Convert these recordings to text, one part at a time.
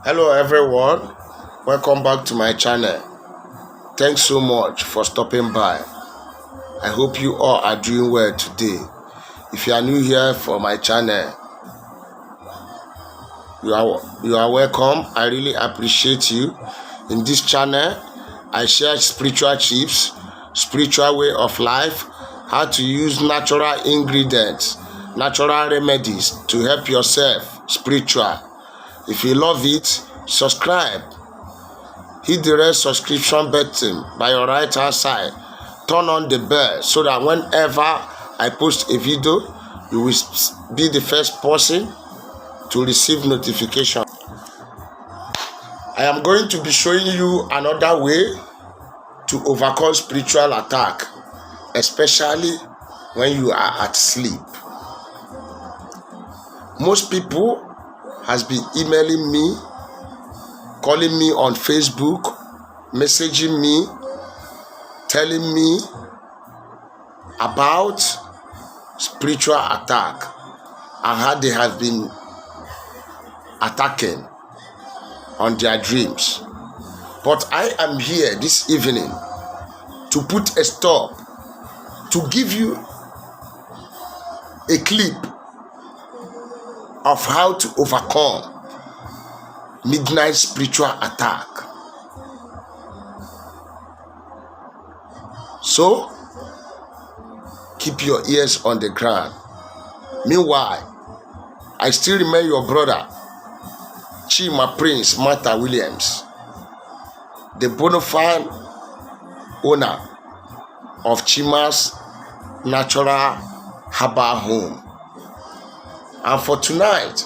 Hello everyone, welcome back to my channel. Thanks so much for stopping by. I hope you all are doing well today. If you are new here for my channel, you are welcome. I really appreciate you. In this channel, I share spiritual tips, spiritual way of life, how to use natural ingredients, natural remedies to help yourself spiritual. If you love it, subscribe. Hit the red subscription button by your right hand side. Turn on the bell so that whenever I post a video, you will be the first person to receive notification. I am going to be showing you another way to overcome spiritual attack, especially when you are at sleep. Most people has been emailing me, calling me on Facebook, messaging me, telling me about spiritual attack and how they have been attacking on their dreams. But I am here this evening to put a stop, to give you a clip of how to overcome midnight spiritual attack. So, keep your ears on the ground. Meanwhile, I still remain your brother, Chimas Prince Martha Williams, the bona fide owner of Chimas Natural Herbal Home. And for tonight,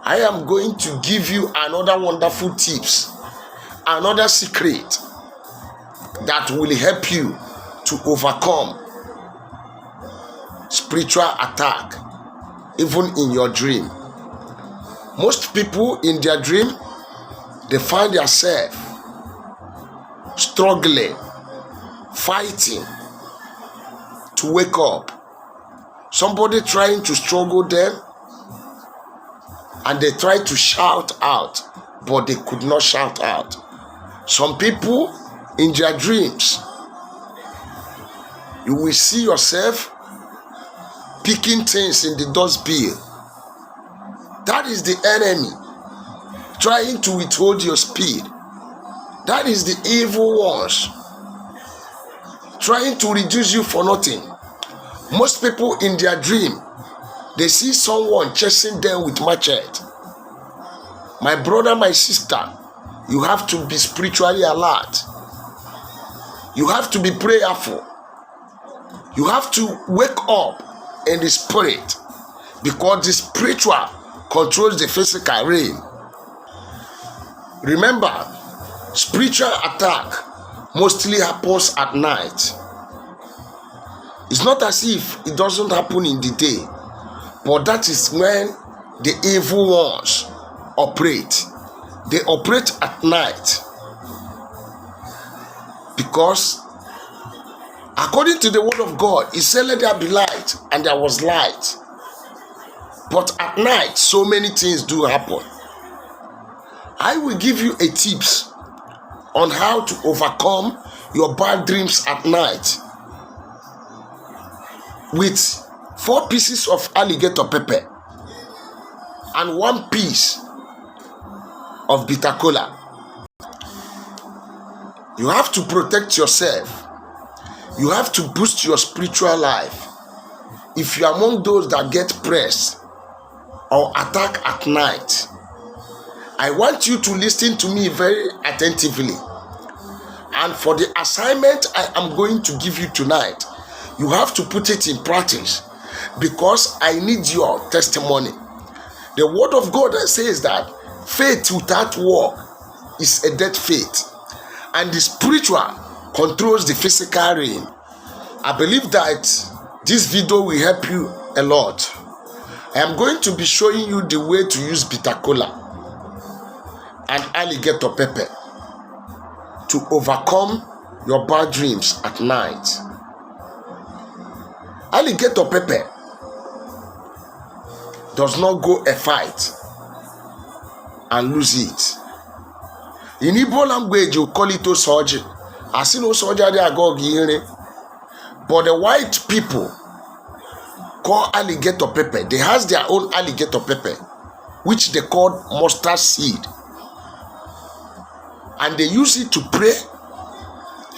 I am going to give you another wonderful tips, another secret that will help you to overcome spiritual attack, even in your dream. Most people in their dream, they find themselves struggling, fighting to wake up. Somebody trying to struggle them, and they try to shout out, but they could not shout out. Some people in their dreams, you will see yourself picking things in the dustbin. That is the enemy trying to withhold your speed. That is the evil ones trying to reduce you for nothing. Most people in their dream, they see someone chasing them with machete. My brother, my sister, you have to be spiritually alert. You have to be prayerful. You have to wake up in the spirit, because the spiritual controls the physical realm. Remember, spiritual attack mostly happens at night. It's not as if it doesn't happen in the day, but that is when the evil ones operate. They operate at night, because according to the word of God, it said, "Let there be light," and there was light. But at night, so many things do happen. I will give you a tips on how to overcome your bad dreams at night with 4 pieces of alligator pepper and 1 piece of bitter kola. You have to protect yourself. You have to boost your spiritual life. If you are among those that get pressed or attack at night, I want you to listen to me very attentively. And for the assignment I am going to give you tonight, you have to put it in practice, because I need your testimony. The word of God says that faith without work is a dead faith, and the spiritual controls the physical realm. I believe that this video will help you a lot. I am going to be showing you the way to use bitter kola and alligator pepper to overcome your bad dreams at night. Alligator pepper does not go a fight and lose it. In Igbo language, you call it osoji. I see no soja there go here. But the white people call alligator pepper. They has their own alligator pepper, which they call mustard seed. And they use it to pray,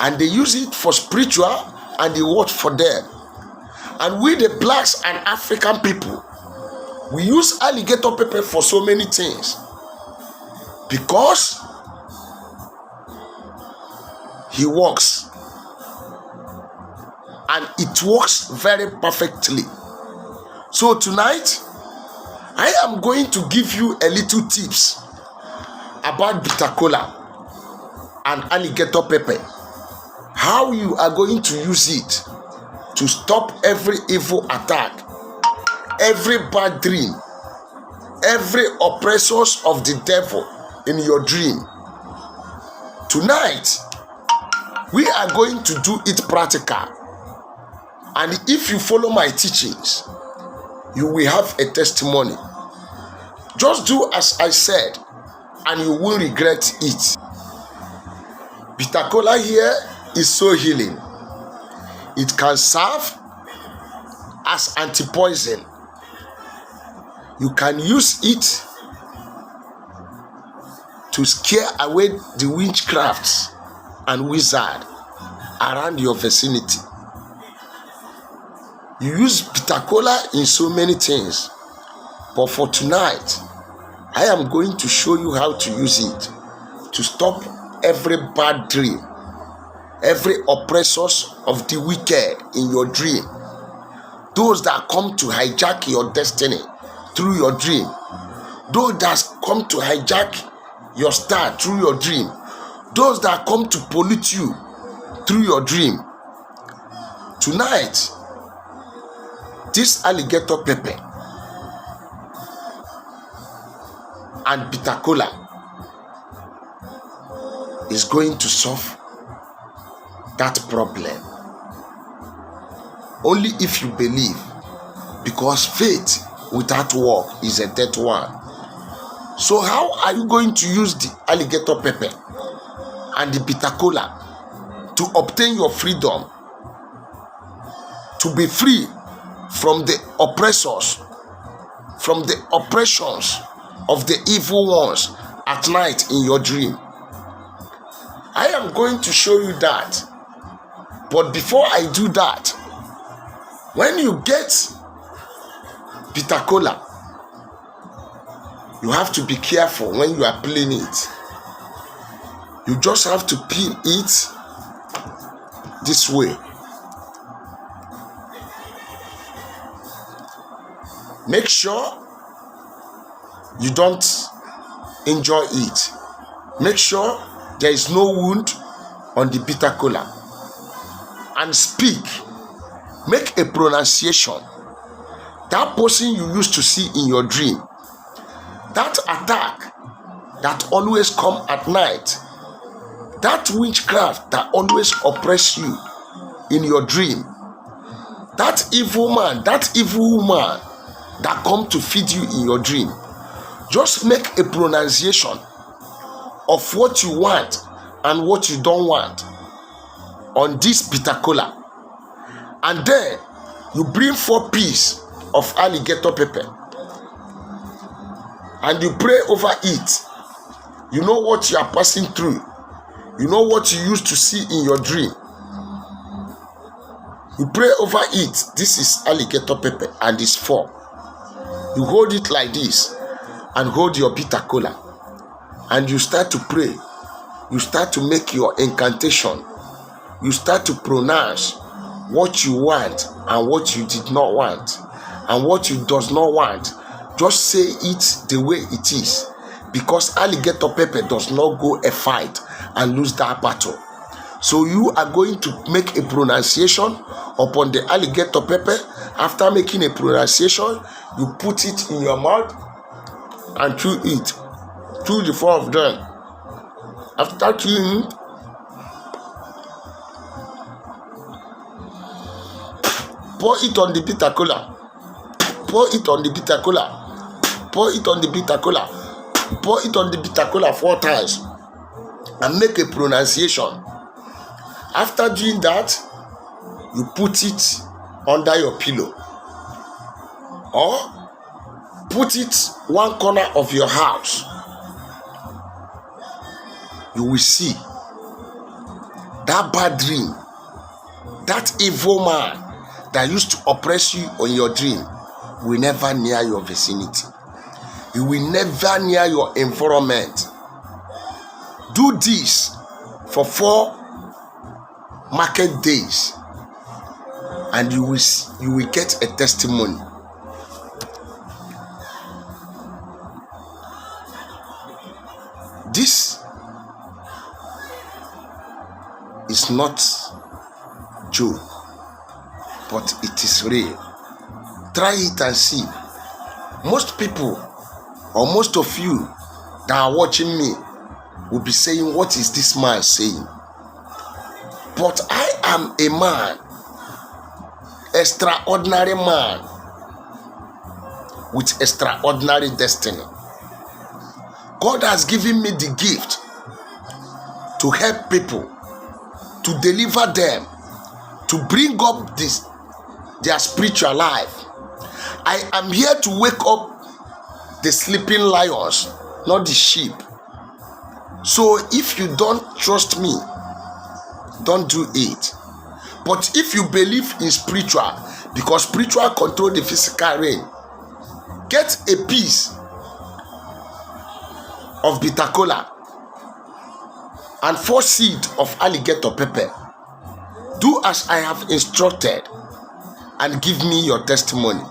and they use it for spiritual, and they work for them. And we, the blacks and African people, we use alligator pepper for so many things, because he works, and it works very perfectly. So tonight, I am going to give you a little tips about bitter kola and alligator pepper, how you are going to use it to stop every evil attack, every bad dream, every oppressors of the devil in your dream. Tonight, we are going to do it practical, and if you follow my teachings, you will have a testimony. Just do as I said, and you won't regret it. Bitter kola here is so healing. It can serve as anti-poison. You can use it to scare away the witchcrafts and wizard around your vicinity. You use bitter kola in so many things, but for tonight, I am going to show you how to use it to stop every bad dream, every oppressors of the wicked in your dream, those that come to hijack your destiny through your dream, those that come to hijack your star through your dream, those that come to pollute you through your dream. Tonight, this alligator pepper and bitter kola is going to solve that problem. Only if you believe, because faith without work is a dead one. So how are you going to use the alligator pepper and the bitter kola to obtain your freedom, to be free from the oppressors, from the oppressions of the evil ones at night in your dream? I am going to show you that. But before I do that, when you get bitter kola, you have to be careful when you are peeling it. You just have to peel it this way. Make sure you don't injure it. Make sure there is no wound on the bitter kola. And speak. Make a pronunciation. That person you used to see in your dream, that attack that always come at night, that witchcraft that always oppress you in your dream, that evil man, that evil woman that come to feed you in your dream, just make a pronunciation of what you want and what you don't want on this bitter kola. And then you bring 4 pieces of alligator pepper and you pray over it. You know what you are passing through. You know what you used to see in your dream. You pray over it. This is alligator pepper and it's 4. You hold it like this and hold your bitter kola and you start to pray. You start to make your incantation. You start to pronounce what you want and what you did not want and what you does not want. Just say it the way it is, because alligator pepper does not go a fight and lose that battle. So you are going to make a pronunciation upon the alligator pepper. After making a pronunciation, you put it in your mouth and chew it. Chew the 4 of them. After chewing, pour it on the bitter kola. Pour it on the bitter kola. Pour it on the bitter kola. Pour it on the bitter kola 4 times. and make a pronunciation. After doing that, you put it under your pillow or put it one corner of your house. You will see that bad dream, that evil man that used to oppress you on your dream will never near your vicinity. He will never near your environment. Do this for 4 market days and you will get a testimony. This is not joke, but it is real. Try it and see. Most people or most of you that are watching me will be saying, what is this man saying? But I am a man, extraordinary man with extraordinary destiny. God has given me the gift to help people, to deliver them, to bring up their spiritual life. I am here to wake up the sleeping lions, not the sheep. So if you don't trust me, don't do it. But if you believe in spiritual, because spiritual control the physical realm, get a piece of bitter kola and 4 seeds of alligator pepper. Do as I have instructed and give me your testimony.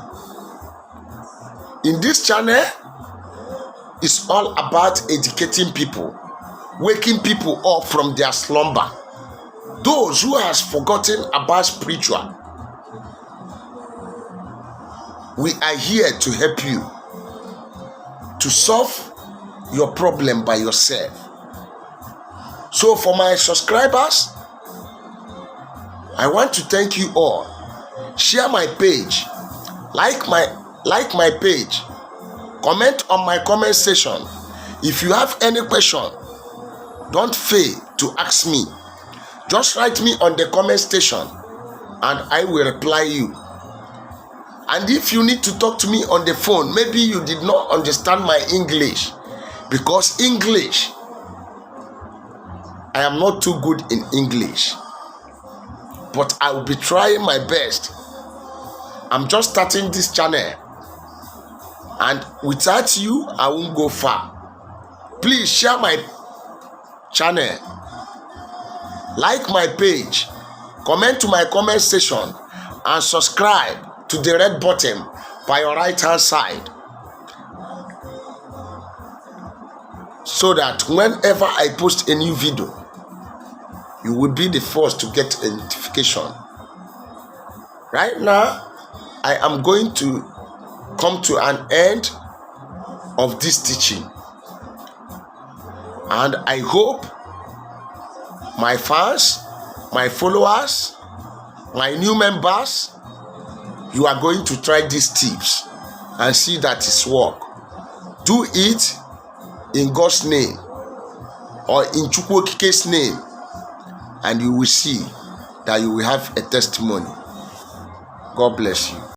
In this channel, it's all about educating people, waking people up from their slumber. Those who has forgotten about spiritual, we are here to help you to solve your problem by yourself. So for my subscribers, I want to thank you all. Share my page, like my page, comment on my comment section. If you have any question, don't fail to ask me. Just write me on the comment section and I will reply you. And if you need to talk to me on the phone, maybe you did not understand my English, because English, I am not too good in English, but I will be trying my best. I'm just starting this channel, and without you, I won't go far. Please share my channel, like my page, comment to my comment section, and subscribe to the red button by your right hand side, so that whenever I post a new video, you will be the first to get a notification. Right now, I am going to come to an end of this teaching, and I hope my fans, my followers, my new members, you are going to try these tips and see that it's work. Do it in God's name or in Chukwokike's name, and you will see that you will have a testimony. God bless you.